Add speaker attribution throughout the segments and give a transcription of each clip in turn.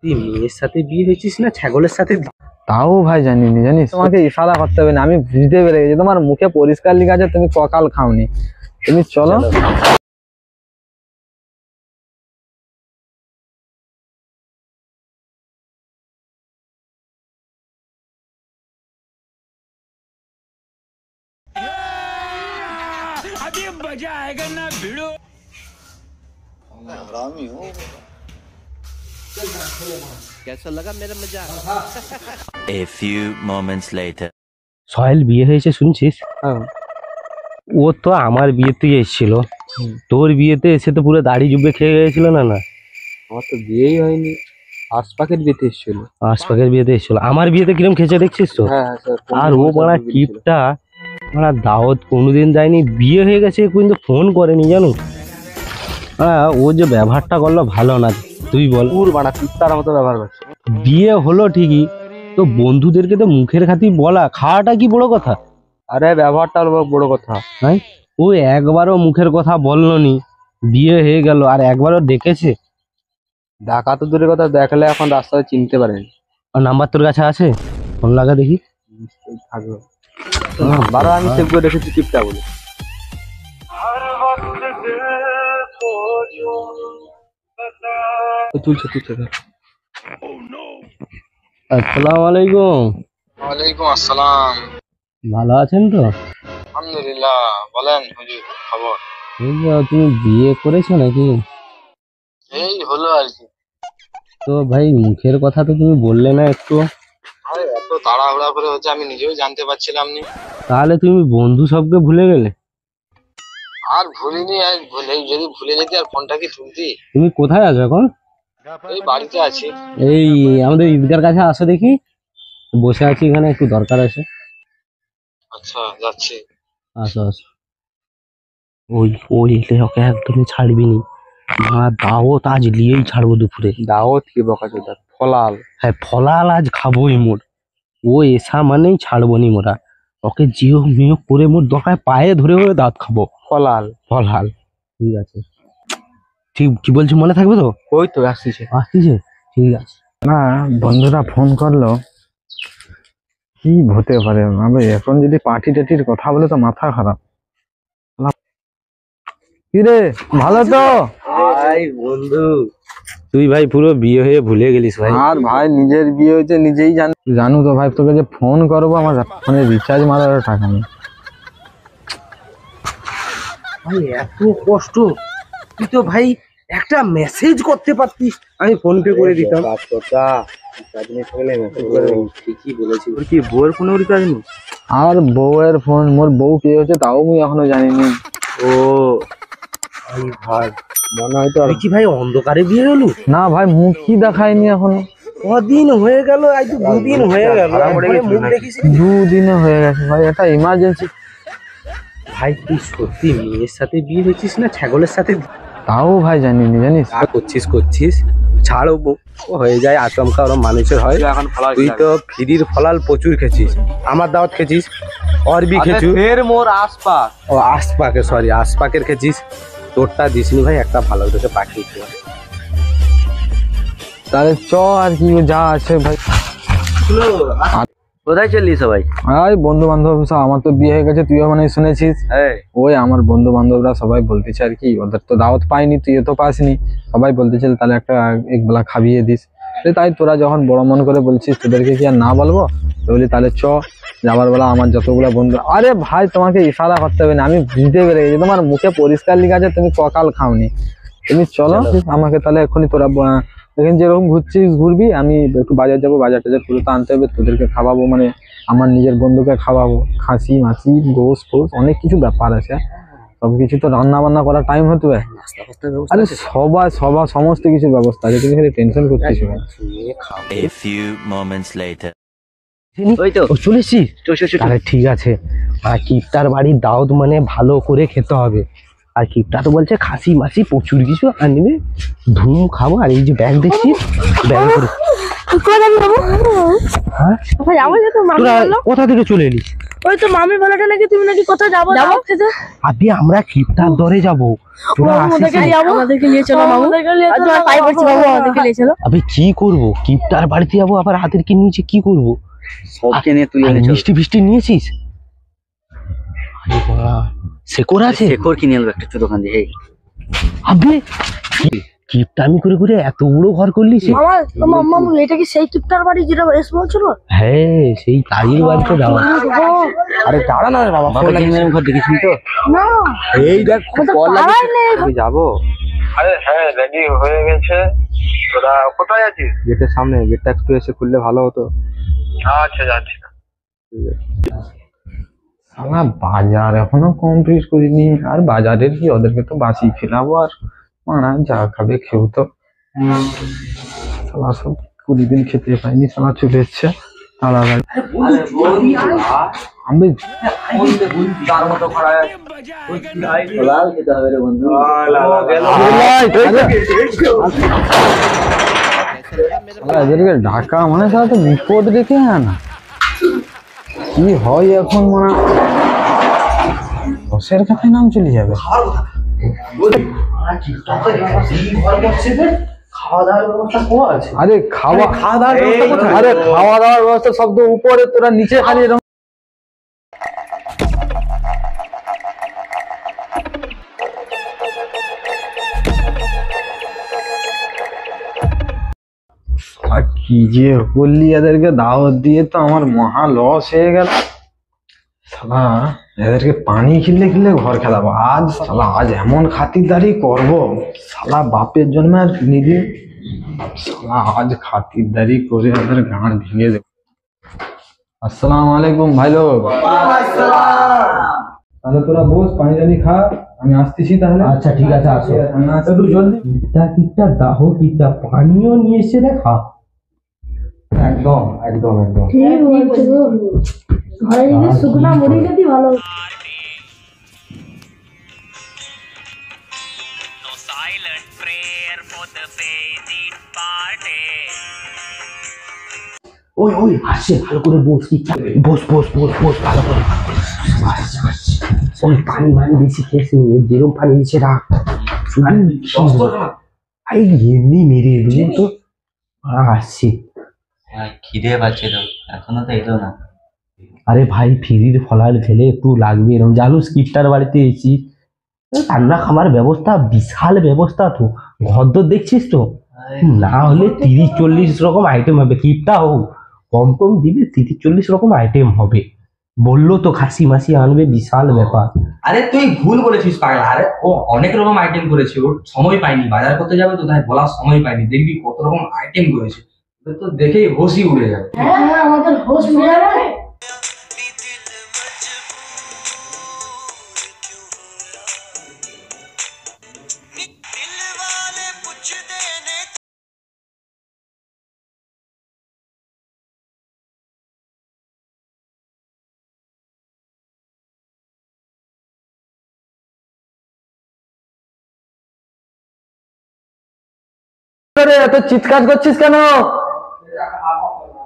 Speaker 1: তুই মেয়ের সাথে বিয়ে হয়েছিস না ছাগলের সাথে?
Speaker 2: তাও ভাই জানিনি, জানিস তোমাকে ইশারা করতে হবে না, আমি বুঝতে পেরে গেছি তোমার মুখে পরিষ্কার লেখা আছে তুমি ককাল খাওনি। তুমি চলো।
Speaker 3: अभी मजा आएगा ना भिड़ो। कैसा लगा मेरा मजा? A few moments later.
Speaker 1: Sohel বিয়ে হয়েছে শুনছিস? ও তো আমার বিয়েতে এসেছিল, তোর বিয়েতে এসে তো পুরো দাড়ি জুবে খেয়ে গেছিল। না না,
Speaker 2: আমার তো বিয়েই হয়নি, আশপাকের বিয়েতে এসেছিল।
Speaker 1: আশপাকের বিয়েতে এসেছিল, আমার বিয়েতে কিরম খেয়েছে দেখছিস তো? আর ও বড়া কিপটা, বড়া দাওয়াত কোনোদিন যায়নি, বিয়ে হয়ে গেছে কিন্তু ফোন করেনি জানো। ও যে ব্যবহারটা করলো ভালো না, তুই বল।
Speaker 2: পুর বাড়া পিত্তার মতো ব্যবহার করছে।
Speaker 1: বিয়ে হলো ঠিকই, তো বন্ধুদেরকে তো মুখের খাতি বলা, খাওয়াটা কি বড় কথা?
Speaker 2: আরে ব্যবহারটা বড় কথা।
Speaker 1: হ্যাঁ, ও একবারও মুখের কথা বললো নি, বিয়ে হয়ে গেল, আর একবারও দেখেছে?
Speaker 2: দেখা তো দূরের কথা, দেখলে এখন রাস্তায় চিনতে পারেনি।
Speaker 1: আর নাম্বার তোর কাছে আছে? ফোন লাগা দেখি।
Speaker 2: থাকবে বারো, আমি সেভ করে রেখেছি টিপটা বলে। তুলছে
Speaker 1: আসসালামু আলাইকুম।
Speaker 4: ওয়ালাইকুম আসসালাম।
Speaker 1: ভালো আছেন তো?
Speaker 4: আলহামদুলিল্লাহ। বলেন হুজুর, খবর?
Speaker 1: এই যে তুমি বিয়ে করেছো নাকি?
Speaker 4: এই হলো আর কি।
Speaker 1: তো ভাই মুখের কথা তো তুমি বললে না একটু।
Speaker 4: আরে এত তাড়াহুড়া করে হচ্ছে আমি নিজেও জানতে পারছিলাম না।
Speaker 1: তাহলে তুমি বন্ধু সবকে ভুলে গেলে?
Speaker 4: আর ভুলিনি, আর যদি ভুলে যেতি আর ফোনটা কি তুলতি?
Speaker 1: তুমি কোথায় আছো এখন?
Speaker 4: এই বাড়িতে আছি।
Speaker 1: এই আমাদের ঈদগার কাছে আসো দেখি, বসে আছি এখানে, একটু দরকার আছে।
Speaker 4: আচ্ছা যাচ্ছি।
Speaker 1: আসো আসো। ওই ওই এলে ওকে একদমই ছাড়বি নি, দাওয়াত আজ নিয়েই ছাড়বো দুপুরে।
Speaker 2: দাওয়াত কি বকাচোদা, ফলাল।
Speaker 1: হ্যাঁ, ফলাল আজ খাবোই মোর। ও এসা মানেই ছাড়বো নি মোরা, ওকে জিও মিও করে মোর দরকার পায়ে ধরে হয়ে দাঁত খাবো।
Speaker 2: ফলাল
Speaker 1: ফলাল, ঠিক আছে। ঠিক কি বলছি মনে থাকবে তো?
Speaker 2: ওই তো আসছে।
Speaker 1: ঠিক আছে।
Speaker 2: না বন্ধুরা ফোন করলো, কি হতে পারে? আমি এখন যদি পার্টি টাটির কথা বলে তো মাথা খারাপ। কি রে, ভালো তো?
Speaker 1: ভাই বন্ধু, তুই ভাই পুরো বিয়ে হয়ে ভুলে গেলিস ভাই।
Speaker 2: আর ভাই নিজের বিয়ে হয়েছে নিজেই জানু তো ভাই, তোকে যে ফোন করবো আমার ফোনে রিচার্জ মারার টাকা নেই
Speaker 1: ভাই। এত কষ্ট, তুই তো ভাই একটা মেসেজ করতে পারতিস, আমি ফোন পে করে দিতাম। ঠিকই বলেছিস। তোর কি বউয়ের ফোনে রিচার্জ নেই?
Speaker 2: আর বউয়ের ফোন, মোর বউ কে হচ্ছে তাও আমি এখনো জানিনি।
Speaker 1: ও ভাই মনে হয় তো। আর কি ভাই অন্ধকারে বিয়ে হলো?
Speaker 2: না ভাই মুখই দেখায়নি এখনো।
Speaker 1: কদিন হয়ে গেল? আজ তো দুদিন হয়ে গেল, মুখ দেখিস?
Speaker 2: দুদিনে হয়ে গেছে ভাই, এটা ইমার্জেন্সি।
Speaker 1: ভাই তুই সত্যি মেয়ের সাথে বিয়ে হয়েছিস না ছাগলের সাথে?
Speaker 2: তাও ভাই জানিনি, জানিস
Speaker 1: করছিস ছাড়, হয়ে যায় আচমকা, ওরা মানুষের হয়। তুই তো ফ্রির ফলাল প্রচুর খেছিস, আমার দাওয়াত খেছিস, অরবি খেছু,
Speaker 2: মোর আশপাক।
Speaker 1: ও আশপাকে, সরি আশপাকের খেছিস, তোরটা দিসনি ভাই। একটা ভালো দেখে পাঠিয়েছি।
Speaker 2: তাহলে চ আর কি যা আছে ভাই।
Speaker 1: কোথায় চললি সবাই?
Speaker 2: বন্ধু বান্ধব সব, আমার তো বিয়ে হয়ে গেছে, তুইও মানে শুনেছিস। ওই আমার বন্ধু বান্ধবরা সবাই বলতেছে আর কি, ওদের তো দাওয়াত পাইনি, তুইও তো পাসনি, সবাই বলতেছিল তাহলে একটা একবেলা খাবিয়ে দিস। তাই তোরা যখন বড় মন করে বলছিস, তোদেরকে কি আর না বলবো? তো বলি তাহলে চ যাবার বেলা আমার যতগুলো বন্ধু। আরে ভাই তোমাকে ইশারা করতে হবে না, আমি বুঝতে পেরে গেছি তোমার মুখে পরিষ্কার লেখা আছে তুমি ককাল খাওনি। তুমি চলো আমাকে, তাহলে এখনই তোরা এখানে যেরকম ঘুরছিস ঘুরবি, আমি একটু বাজার যাবো, বাজার টাজার করে তো আনতে হবে, তোদেরকে খাওয়াবো, মানে আমার নিজের বন্ধুকে খাওয়াবো, খাসি মাছি গোস ফোস অনেক কিছু ব্যাপার আছে, সবকিছু তো রান্না বান্না করার টাইম হতে হবে। আরে সবার সমস্ত কিছুর ব্যবস্থা আছে, তুমি খালি টেনশন করছিস।
Speaker 3: A few moments later.
Speaker 1: ওই তো চলে এসছিস? তাহলে ঠিক আছে। আর কিপটার বাড়ির দাওয়াত মানে ভালো করে খেতে হবে, আর কিপটা তো বলছে খাসি মাছি প্রচুর কিছু আনবে, ধুম খাবো। আর এই যে ব্যাগ দেখছিস, ব্যাগে করে
Speaker 5: কোথায় যাবো?
Speaker 1: হ্যাঁ
Speaker 5: কোথায় যাবো যে তো মামি
Speaker 1: তোরা
Speaker 5: বললো?
Speaker 1: কোথা থেকে চলে এলিস?
Speaker 5: ওই তো মামি বলাটা নাকি তুমি নাকি কোথায় যাবো খেতে?
Speaker 1: আবে আমরা কিপটার দরে যাবো, তোরা আসিস না।
Speaker 5: আমাদেরকে নিয়ে চলো মামু। আর তোমার পায়ে পড়ছি বাবু, আমাদেরকে নিয়ে চলো।
Speaker 1: আবে কি করবো, কিপটার বাড়িতে যাবো আবার হাতেরকে নিচে কি করবো?
Speaker 6: সবকে নিয়ে তুই
Speaker 1: আর
Speaker 6: এনে চল।
Speaker 1: মিষ্টি ফিষ্টি নিয়েছিস? আরে বাবা, শেকর আছে?
Speaker 6: শেখর কিনে আনবো একটা ছোটখান দিয়ে। এই
Speaker 1: আবে কিপটামি করে করে এত বড় ঘর করলি সে?
Speaker 5: মামু এটা কি সেই কিপটার বাড়ি যেটা এস বলছিল?
Speaker 1: হ্যাঁ সেই তারির বাড়িতে যাওয়া।
Speaker 2: আরে দাঁড়া না রে বাবা,
Speaker 6: বাবা কিনে ঘর দেখেছিস তো?
Speaker 5: না
Speaker 2: এই দেখ কল লাগে, আমি যাবো।
Speaker 4: আরে হ্যাঁ রেডি হয়ে গেছে, তোরা কোথায় আছিস?
Speaker 2: গেটের সামনে, গেটটা একটু এসে খুললে ভালো হতো।
Speaker 4: আচ্ছা যাচ্ছি।
Speaker 2: শালা বাজার এখনো কমপ্লিট করিনি, আর বাজারের কি, ওদেরকে তো বাসি খেলাবো, আর মানা যা খাবে খেও তো। শালা সব 20 দিন খেতে পাইনি, শালা চলে এসছে তাড়াতাড়ি। আমি
Speaker 6: তার মতো করা লাল খেতে হবে রে বন্ধু।
Speaker 2: এদেরকে ঢাকা মানে শালা তো বিপদ রেখে আনা, কি হয় এখন মানে বসের কাছে নাম চলে যাবে। আরে খাওয়া দাওয়ার ব্যবস্থা, আরে খাওয়া দাওয়ার ব্যবস্থা সব তো উপরে, তোরা নিচে খালি এরকম। আর কি যে বললি, এদেরকে দাওয়াত দিয়ে তো আমার মহা লস হয়ে গেল। শালা এদেরকে পানি খেলে খেলে ঘর খেলাবো আজ। শালা আজ এমন খাতিরদারি করবো, শালা বাপের জন্য আর নিজে, শালা আজ খাতিরদারি করে এদের গাঁড় ভেঙে দেবো। আসসালামু আলাইকুম ভাই লোক। তাহলে তোরা বস, পানি টানি খা, আমি আসতেছি তাহলে।
Speaker 1: আচ্ছা ঠিক আছে, আসো।
Speaker 2: একটু জলদি।
Speaker 1: কিপটা দাহ, কিপটা পানিও নিয়ে এসে দেখা।
Speaker 2: একদম একদম একদম।
Speaker 5: ঠিক বলছো, ঘরে যদি শুকনা মুড়ি খেতে ভালো।
Speaker 1: ওই ওই আসে, ভালো করে বস, কিপটা বস বস বস বস, ভালো করে। ওই পানি মানি বেশি খেয়েছি, যেরকম পানি দিচ্ছে রাখ। আরে এমনি মেরে বুঝলি তো। আসছি।
Speaker 6: খিদে পাচ্ছে তো, এখনো তো এলো না।
Speaker 1: আরে ভাই ফিরির ফলার ফেলে একটু লাগবে, এরকম জানো স্কিপটার বাড়িতে এসেছি, রান্না খাবার ব্যবস্থা বিশাল ব্যবস্থা, তো ঘর দর দেখছিস তো, না হলে 30-40 রকম আইটেম হবে। কিপটা হোক কম কম দিবে, 30-40 রকম আইটেম হবে। বললো তো খাসি মাসি আনবে, বিশাল ব্যাপার।
Speaker 7: আরে তুই ভুল বলেছিস পাগলা, আরে ও অনেক রকম আইটেম করেছে, ওর সময় পাইনি, বাজার করতে যাবে তো তাই বলার সময় পাইনি। দেখবি কত রকম আইটেম করেছে, তোর তো দেখেই হোশই উড়ে যাবে।
Speaker 5: হ্যাঁ আমাদের হোশ উড়ে যাবে।
Speaker 2: এত চিৎকার করছিস কেন?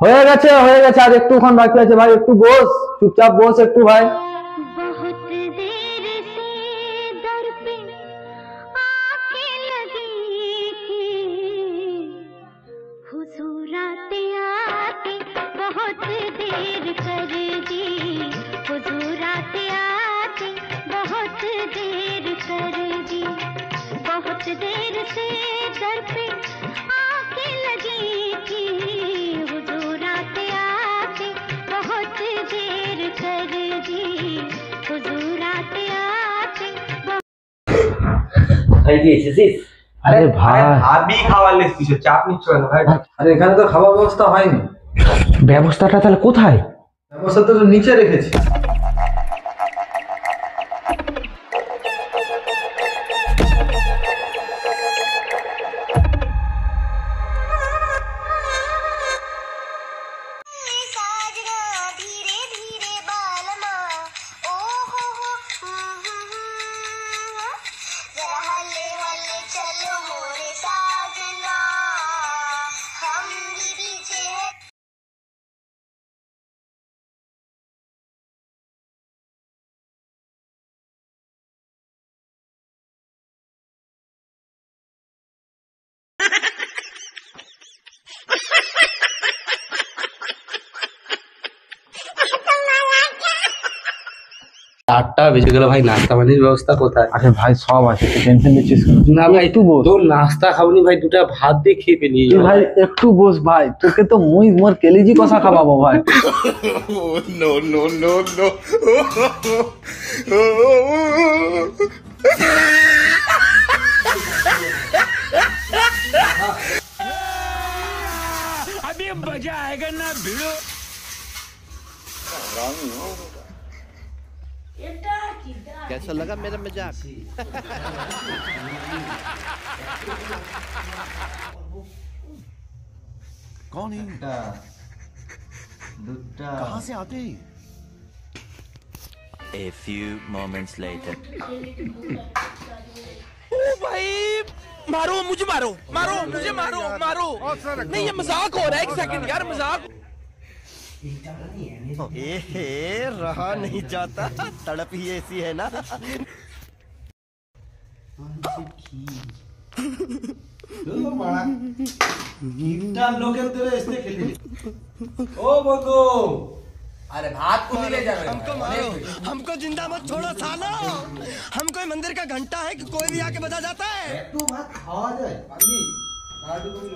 Speaker 2: হয়ে গেছে হয়ে গেছে, আর একটুক্ষণ বাকি আছে ভাই, একটু বস, চুপচাপ বস একটু ভাই।
Speaker 8: बहुत देर से दर पे आके लगी थी, हुजूर आते आते बहुत देर कर दी, हुजूर आते आते बहुत देर कर दी, बहुत देर से दर पे आके लगी थी, हुजूर आते आते बहुत देर कर दी, हुजूर आते आते।
Speaker 6: ভাই কি এসেছিস?
Speaker 1: আরে ভাই
Speaker 7: ভাবি খাওয়ার লেস কিছু চাপ নিচ্ছ কেন ভাই?
Speaker 2: আরে এখানে তো খাবার ব্যবস্থা হয়নি।
Speaker 1: ব্যবস্থাটা তাহলে কোথায়?
Speaker 2: ব্যবস্থা তো নিচে রেখেছি।
Speaker 8: धीरे धीरे बालमा ओ हो जरा हल्ले हल्ले चलो मोरे साजना हम भी पीछे
Speaker 1: আটটা বেজে গেল ভাই, নাস্তা পানির ব্যবস্থা কোথায়?
Speaker 2: আরে ভাই সব আছে, তুই টেনশন নিচ্ছিস কেন?
Speaker 1: না ভাই
Speaker 2: একটু বস।
Speaker 1: তোর নাস্তা খাবনি ভাই, দুটা ভাত দিয়ে খেয়ে পেলি
Speaker 2: তুই ভাই একটু বস ভাই, তোকে তো মুই মোর কেলিজি কষা খাওয়াবো ভাই।
Speaker 3: कैसा लगा मेरा मजाक?
Speaker 6: कौन है कहाँ से आते हैं?
Speaker 3: A few moments later.
Speaker 9: मारो मुझे, मारो मारो मुझे, मारो मारो। नहीं ये मजाक हो रहा है, एक सेकंड यार, मजाक। रहा नहीं जाता, तड़प ही ऐसी है ना।
Speaker 6: अरे भात को ले जा रहे
Speaker 9: हमको मारो, हमको जिंदा मत छोड़ो सालो। हम कोई मंदिर का घंटा है कि कोई भी आके बजा जाता है।
Speaker 6: तो भात खावा जाए पानी लाडू को लो।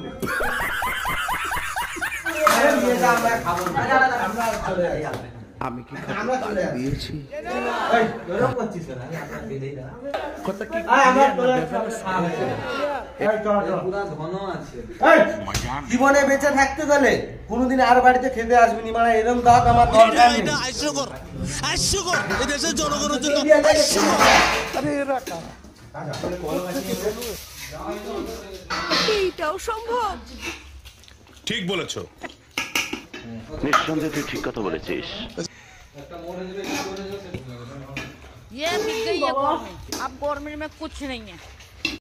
Speaker 6: अरे ये जा मैं खाবো না। আমরা চলে যাই। আমি কি আমরা চলে দিয়েছি। এই গরম করছিস না, আমরা বেদেই না। কত কি আমরা চলে যাই। এই চল চল পুরো ঘন আছে। এই জীবনে বেঁচে থাকতে গেলে কোনোদিন আর বাড়িতে খেতে আসবি নি, মানে এরকম দাঁত আমার দরকার নেই।
Speaker 9: আইসো কর এই দেশের জনগণের জন্য আইসো কর। আরে রাখা
Speaker 5: এইটাও সম্ভব?
Speaker 10: ঠিক বলেছো।
Speaker 3: निस्संदेह तुई ठीक कथा बोलेছিস।
Speaker 5: ये बिक गई है गवर्नमेंट, अब गवर्नमेंट में कुछ नहीं है।